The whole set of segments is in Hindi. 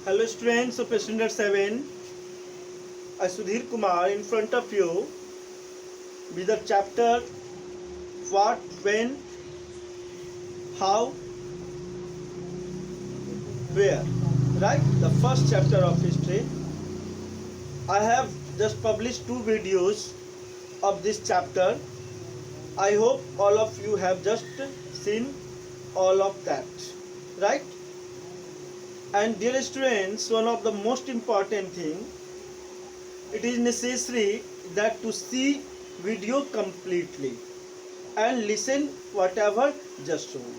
Hello students of Standard 7, I Sudhir Kumar in front of you with the chapter what, when, how, where, right? The first chapter of history. I have just published 2 videos of this chapter. I hope all of you have just seen all of that, right? And dear students, one of the most important thing, it is necessary that to see video completely and listen whatever just shown.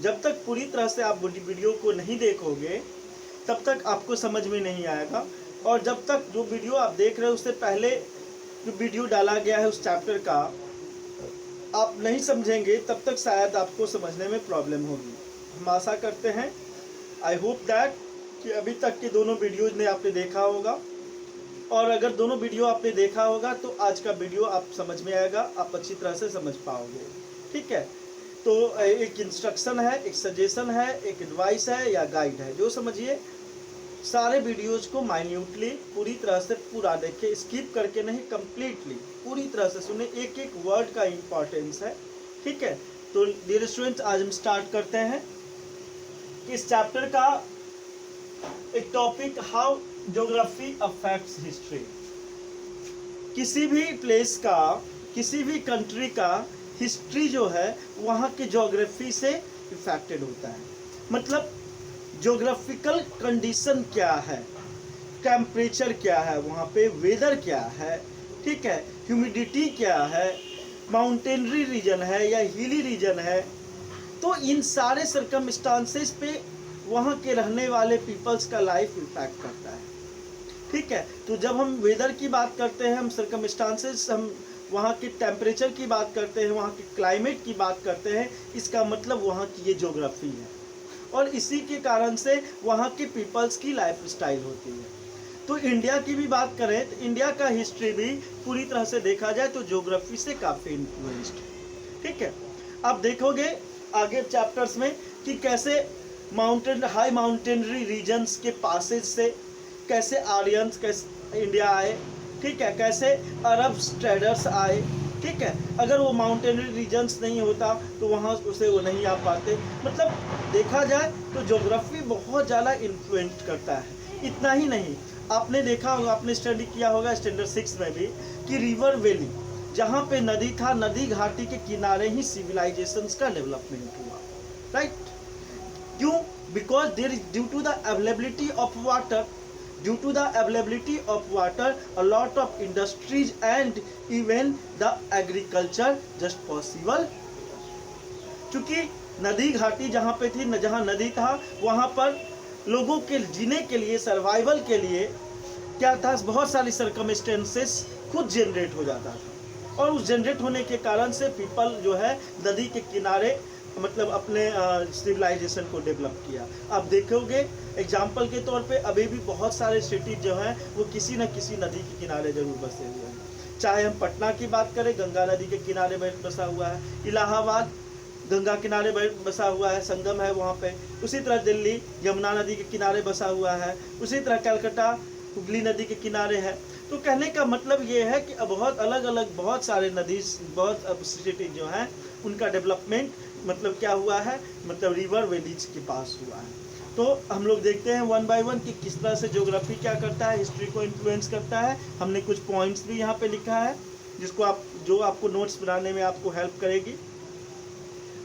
जब तक पूरी तरह से आप वीडियो को नहीं देखोगे तब तक आपको समझ में नहीं आएगा, और जब तक जो वीडियो आप देख रहे हो उससे पहले जो वीडियो डाला गया है उस चैप्टर का आप नहीं समझेंगे तब तक शायद आपको समझने में प्रॉब्लम होगी। हम आशा करते हैं, आई होप दैट, कि अभी तक के दोनों वीडियोज ने आपने देखा होगा, और अगर दोनों वीडियो आपने देखा होगा तो आज का वीडियो आप समझ में आएगा, आप अच्छी तरह से समझ पाओगे। ठीक है, तो एक इंस्ट्रक्शन है, एक सजेशन है, एक एडवाइस है या गाइड है, जो समझिए। सारे वीडियोज को माइन्यूटली पूरी तरह से पूरा देखें, स्किप करके नहीं, कंप्लीटली पूरी तरह से सुने, एक एक वर्ड का इम्पोर्टेंस है। ठीक है, तो डियर स्टूडेंट्स, आज हम स्टार्ट करते हैं इस चैप्टर का एक topic, how geography affects history. किसी भी प्लेस का, किसी भी कंट्री का हिस्ट्री जो है वहाँ के ज्योग्राफी से इफेक्टेड होता है। मतलब ज्योग्राफिकल कंडीशन क्या है, टेम्परेचर क्या है वहाँ पे, वेदर क्या है, ठीक है, ह्यूमिडिटी क्या है, माउंटेनरी रीजन है या हिली रीजन है, तो इन सारे सर्कमस्टांसेस पे वहाँ के रहने वाले पीपल्स का लाइफ इम्पैक्ट करता है। ठीक है, तो जब हम वेदर की बात करते हैं, हम सर्कमस्टांसेस, हम वहाँ के टेम्परेचर की बात करते हैं, वहाँ के क्लाइमेट की बात करते हैं, इसका मतलब वहाँ की ये ज्योग्राफी है, और इसी के कारण से वहाँ के पीपल्स की लाइफ स्टाइल होती है। तो इंडिया की भी बात करें तो इंडिया का हिस्ट्री भी पूरी तरह से देखा जाए तो ज्योग्राफी से काफ़ी इन्फ्लुएंस्ड है। ठीक है, आप देखोगे आगे चैप्टर्स में कि कैसे हाई माउंटेनरी रीजन्स के पासेज से कैसे आर्यंस कैसे इंडिया आए, ठीक है, कैसे अरब ट्रेडर्स आए। ठीक है, अगर वो माउंटेनरी रीजन्स नहीं होता तो वहाँ उसे वो नहीं आ पाते। मतलब देखा जाए तो ज्योग्राफी बहुत ज़्यादा इन्फ्लुएंस करता है। इतना ही नहीं, आपने देखा होगा, आपने स्टडी किया होगा स्टैंडर्ड 6 में भी, कि रिवर वैली जहाँ पे नदी था, नदी घाटी के किनारे ही सिविलाइजेशंस का डेवलपमेंट हुआ, राइट? क्यों? Because there is due to the availability of water, due to the availability of water, a lot of industries and even the agriculture just possible। क्योंकि नदी घाटी जहाँ पे थी, जहाँ नदी था, वहाँ पर लोगों के जीने के लिए, सर्वाइवल के लिए क्या था, बहुत सारी सर्कमस्टेंसेस खुद जनरेट हो जाता था, और उस जनरेट होने के कारण से पीपल जो है नदी के किनारे मतलब अपने सिविलाइजेशन को डेवलप किया। आप देखोगे एग्जाम्पल के तौर पे अभी भी बहुत सारे सिटी जो हैं वो किसी न किसी नदी के किनारे जरूर बसे हुए हैं। चाहे हम पटना की बात करें, गंगा नदी के किनारे बसा हुआ है, इलाहाबाद गंगा किनारे बसा हुआ है, संगम है वहाँ पे। उसी तरह दिल्ली यमुना नदी के किनारे बसा हुआ है, उसी तरह कलकत्ता हुगली नदी के किनारे है। तो कहने का मतलब ये है कि बहुत अलग अलग बहुत सारे नदी, बहुत सिटी जो हैं उनका डेवलपमेंट मतलब क्या हुआ है, मतलब रिवर वैलीज के पास हुआ है। तो हम लोग देखते हैं वन बाय वन कि किस तरह से ज्योग्राफी क्या करता है, हिस्ट्री को इन्फ्लुएंस करता है। हमने कुछ पॉइंट्स भी यहाँ पे लिखा है जिसको आपको नोट्स बनाने में आपको हेल्प करेगी।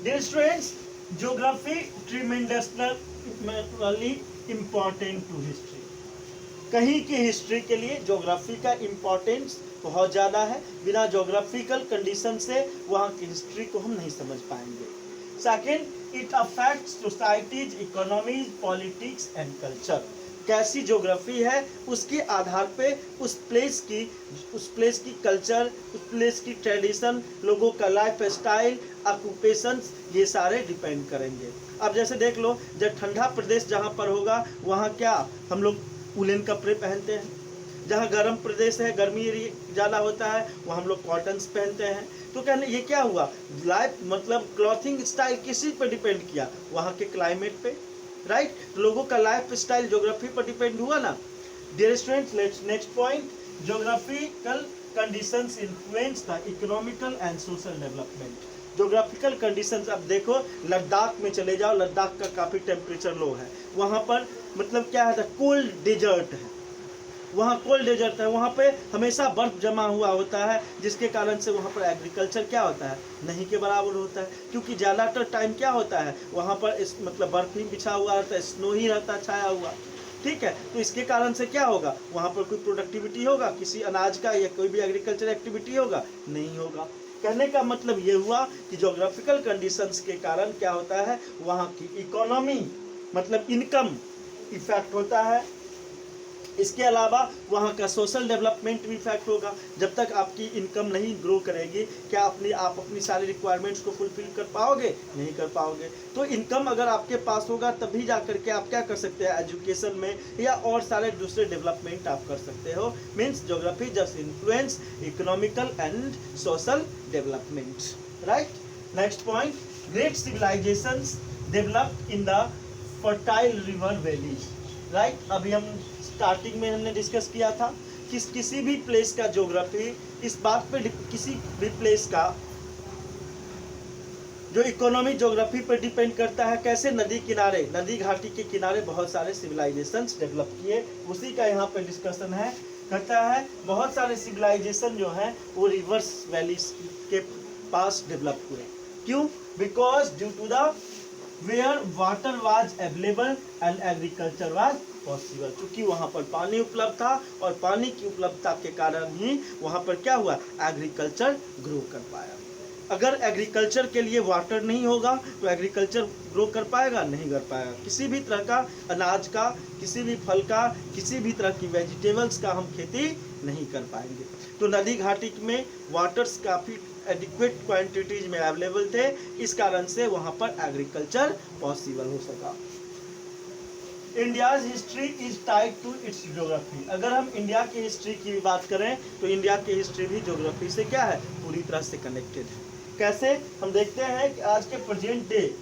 Dear students, geography tremendously important to history. कहीं की हिस्ट्री के लिए ज्योग्राफी का इम्पोर्टेंस बहुत ज़्यादा है। बिना ज्योग्राफिकल कंडीशन से वहाँ की हिस्ट्री को हम नहीं समझ पाएंगे। Second, it affects societies, economies, politics and culture. कैसी ज्योग्राफी है उसके आधार पे उस प्लेस की कल्चर, उस प्लेस की ट्रेडिशन, लोगों का लाइफ स्टाइल, ऑक्यूपेशंस, ये सारे डिपेंड करेंगे। अब जैसे देख लो, जब ठंडा प्रदेश जहाँ पर होगा वहाँ क्या हम लोग वुलन कपड़े पहनते हैं, जहाँ गर्म प्रदेश है, गर्मी ज़्यादा होता है, वहाँ हम लोग कॉटन्स पहनते हैं। तो कहने ये क्या हुआ, लाइफ मतलब क्लॉथिंग स्टाइल किसी पर डिपेंड किया, वहाँ के क्लाइमेट पे, राइट? लोगों का लाइफ स्टाइल ज्योग्राफी पर डिपेंड हुआ ना। Dear students, let's next point, geographical conditions influence the economical and social development. Geographical conditions, अब देखो लद्दाख में चले जाओ, लद्दाख का काफ़ी टेम्परेचर लो है, वहाँ पर मतलब क्या है, कोल्ड डेजर्ट है, वहाँ कोल्ड डेजर्ट है, वहाँ पे हमेशा बर्फ जमा हुआ होता है, जिसके कारण से वहाँ पर एग्रीकल्चर क्या होता है, नहीं के बराबर होता है, क्योंकि ज़्यादातर टाइम क्या होता है वहाँ पर इस मतलब बर्फ ही बिछा हुआ रहता है, स्नो ही रहता है छाया हुआ, ठीक है। तो इसके कारण से क्या होगा, वहाँ पर कोई प्रोडक्टिविटी होगा किसी अनाज का या कोई भी एग्रीकल्चर एक्टिविटी होगा, नहीं होगा। कहने का मतलब ये हुआ कि ज्योग्राफिकल कंडीशंस के कारण क्या होता है, वहाँ की इकोनॉमी मतलब इनकम इफेक्ट होता है। इसके अलावा वहाँ का सोशल डेवलपमेंट भी इफेक्ट होगा। जब तक आपकी इनकम नहीं ग्रो करेगी, क्या आप अपनी सारी रिक्वायरमेंट्स को फुलफिल कर पाओगे, नहीं कर पाओगे। तो इनकम अगर आपके पास होगा तभी जा करके आप क्या कर सकते हैं, एजुकेशन में या और सारे दूसरे डेवलपमेंट आप कर सकते हो। Means geography just influence economical and social development, right. Next point, great civilizations developed in the fertile river valleys, right. अभी हम स्टार्टिंग में हमने डिस्कस किया था कि किसी भी प्लेस का ज्योग्राफी इस बात पे, किसी भी प्लेस का जो इकोनॉमी ज्योग्राफी पर डिपेंड करता है। कैसे, नदी किनारे, नदी घाटी के किनारे बहुत सारे सिविलाइजेशंस डेवलप किए, उसी का यहाँ पे डिस्कशन है। कहता है बहुत सारे सिविलाइजेशन जो हैं वो रिवर्स वैलीज के पास डेवलप हुए। क्यों? Because due to the where water was available and agriculture was possible, क्योंकि वहाँ पर पानी उपलब्ध था और पानी की उपलब्धता के कारण ही वहाँ पर क्या हुआ, एग्रीकल्चर ग्रो कर पाया। अगर एग्रीकल्चर के लिए वाटर नहीं होगा तो एग्रीकल्चर ग्रो कर पाएगा, नहीं कर पाएगा। किसी भी तरह का अनाज का, किसी भी फल का, किसी भी तरह की वेजिटेबल्स का हम खेती नहीं कर पाएंगे। तो नदी घाटी में वाटर्स काफ़ी एडिक्वेट क्वांटिटीज में अवेलेबल थे, इस कारण से वहाँ पर एग्रीकल्चर पॉसिबल हो सका। India's history is tied to its geography. अगर हम इंडिया की हिस्ट्री की बात करें तो इंडिया की हिस्ट्री भी ज्योग्राफी से क्या है, पूरी तरह से कनेक्टेड है। कैसे, हम देखते हैं कि आज के प्रेजेंट डे,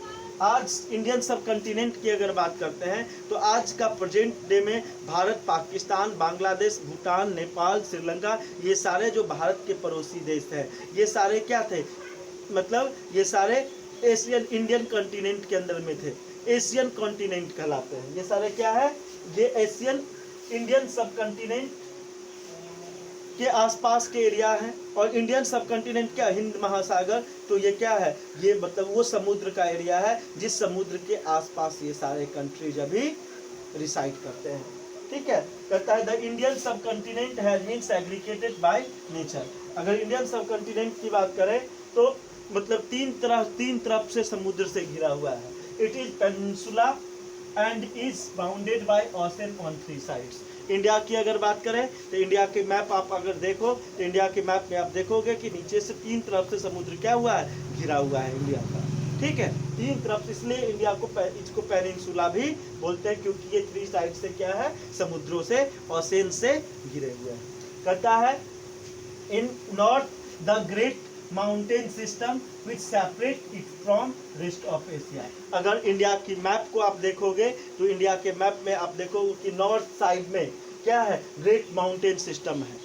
आज इंडियन सब कंटिनेंट की अगर बात करते हैं तो आज का प्रेजेंट डे में भारत, पाकिस्तान, बांग्लादेश, भूटान, नेपाल, श्रीलंका, ये सारे जो भारत के पड़ोसी देश हैं, ये सारे क्या थे, मतलब ये सारे एशियन इंडियन कॉन्टिनेंट के अंदर में थे, एशियन कॉन्टिनेंट कहलाते हैं। ये सारे क्या है, ये एशियन इंडियन सब कॉन्टिनेंट के आसपास के एरिया हैं। और इंडियन सब कॉन्टिनेंट क्या, हिंद महासागर, तो ये क्या है, ये मतलब वो समुद्र का एरिया है जिस समुद्र के आसपास ये सारे कंट्रीज अभी रिसाइड करते हैं, ठीक है। कहता है the Indian subcontinent has been segregated by nature. अगर इंडियन सब कॉन्टिनेंट की बात करें तो मतलब तीन तरफ से समुद्र से घिरा हुआ है। It is peninsula and is bounded by ocean on 3 sides. India की अगर बात करें तो इंडिया के मैप आप अगर देखो तो इंडिया के मैप में आप देखोगे कि नीचे से 3 तरफ से समुद्र क्या हुआ है, घिरा हुआ है इंडिया का, ठीक है, 3 तरफ। इसलिए इंडिया को इसको पेनिनसुला भी बोलते हैं, क्योंकि ये 3 साइड से क्या है, समुद्रों से, ओशन से घिरे हुए हैं। कहता है in north the great mountain system which separate it from rest of Asia. अगर इंडिया की मैप को आप देखोगे तो इंडिया के मैप में आप देखोगे कि नॉर्थ साइड में क्या है, ग्रेट माउंटेन सिस्टम है।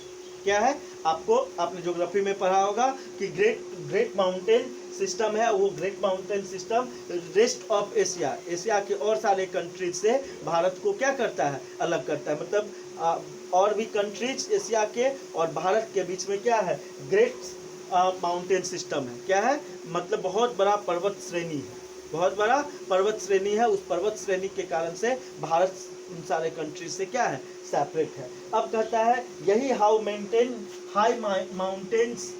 क्या है, आपने ज्योग्राफी में पढ़ा होगा कि ग्रेट माउंटेन सिस्टम है। वो great mountain system rest of Asia, Asia के और सारे कंट्रीज से भारत को क्या करता है, अलग करता है। मतलब और भी कंट्रीज एशिया के और भारत के बीच में क्या है, ग्रेट माउंटेन सिस्टम है। क्या है, मतलब बहुत बड़ा पर्वत श्रेणी है, बहुत बड़ा पर्वत श्रेणी है। उस पर्वत श्रेणी के कारण से भारत उन सारे कंट्री से क्या है, सेपरेट है। अब कहता है यही हाई माउंटेन्स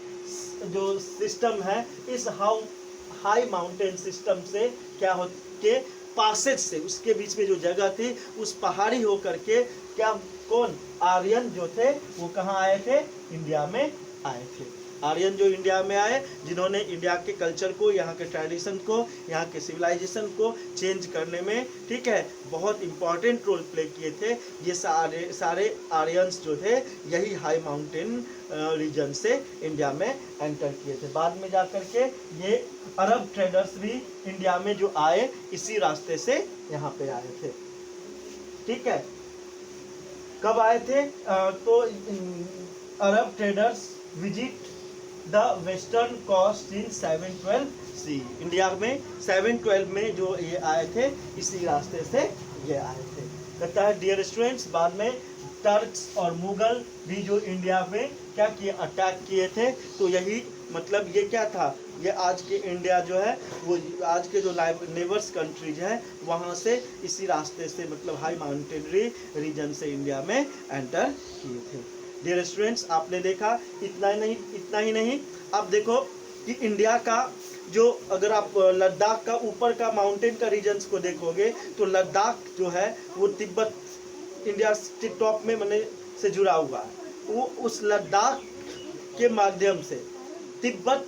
जो सिस्टम है, इस हाई माउंटेन सिस्टम से क्या हो के पासेज से, उसके बीच में जो जगह थी उस पहाड़ी होकर के क्या, कौन, आर्यन जो थे वो कहाँ आए थे, इंडिया में आए थे। आर्यन जो इंडिया में आए, जिन्होंने इंडिया के कल्चर को, यहाँ के ट्रेडिशन को, यहाँ के सिविलाइजेशन को चेंज करने में, ठीक है, बहुत इंपॉर्टेंट रोल प्ले किए थे। ये सारे आर्यंस जो थे यही हाई माउंटेन रीजन से इंडिया में एंटर किए थे। बाद में जा कर के ये अरब ट्रेडर्स भी इंडिया में जो आए इसी रास्ते से यहाँ पे आए थे, ठीक है। कब आए थे? तो Arab traders visit the western coast in 712 C. India में 712 में जो ये आए थे इसी रास्ते से ये आए थे। कहता है डियर स्टूडेंट्स, बाद में टर्क्स और मुगल भी जो इंडिया में क्या किए, अटैक किए थे। तो यही मतलब ये क्या था, ये आज के इंडिया जो है वो आज के जो नेबर्स कंट्रीज हैं वहाँ से इसी रास्ते से मतलब हाई माउंटेनरी रीजन से इंडिया में एंटर किए थे। डियर स्टूडेंट्स, आपने देखा इतना ही नहीं, आप देखो कि इंडिया का जो, अगर आप लद्दाख का ऊपर का माउंटेन का रीजन्स को देखोगे तो लद्दाख जो है वो तिब्बत इंडिया के टॉप में से जुड़ा हुआ है। वो उस लद्दाख के माध्यम से तिब्बत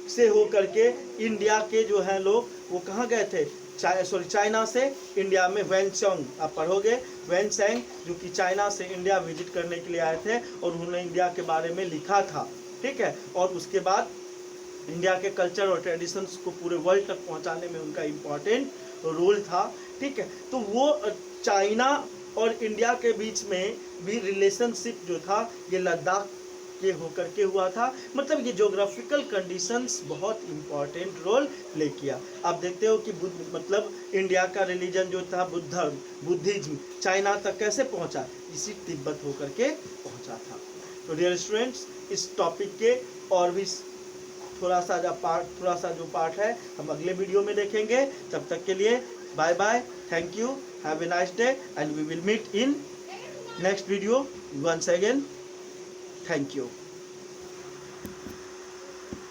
से होकर के इंडिया के जो है लोग वो कहाँ गए थे, चाइना से इंडिया में वैनचोंग, आप पढ़ोगे वैनचैंग, जो कि चाइना से इंडिया विजिट करने के लिए आए थे और उन्होंने इंडिया के बारे में लिखा था, ठीक है। और उसके बाद इंडिया के कल्चर और ट्रेडिशंस को पूरे वर्ल्ड तक पहुंचाने में उनका इम्पोर्टेंट रोल था, ठीक है। तो वो चाइना और इंडिया के बीच में भी रिलेशनशिप जो था ये लद्दाख के होकर के हुआ था। मतलब ये ज्योग्राफिकल कंडीशंस बहुत इम्पोर्टेंट रोल प्ले किया। आप देखते हो कि मतलब इंडिया का रिलीजन जो था बुद्धिज्म चाइना तक कैसे पहुंचा, इसी तिब्बत होकर के पहुंचा था। तो डियर स्टूडेंट्स, इस टॉपिक के और भी थोड़ा सा जो पार्ट है हम अगले वीडियो में देखेंगे। तब तक के लिए bye bye, thank you, have a nice day and we will meet in next video. once again, thank you.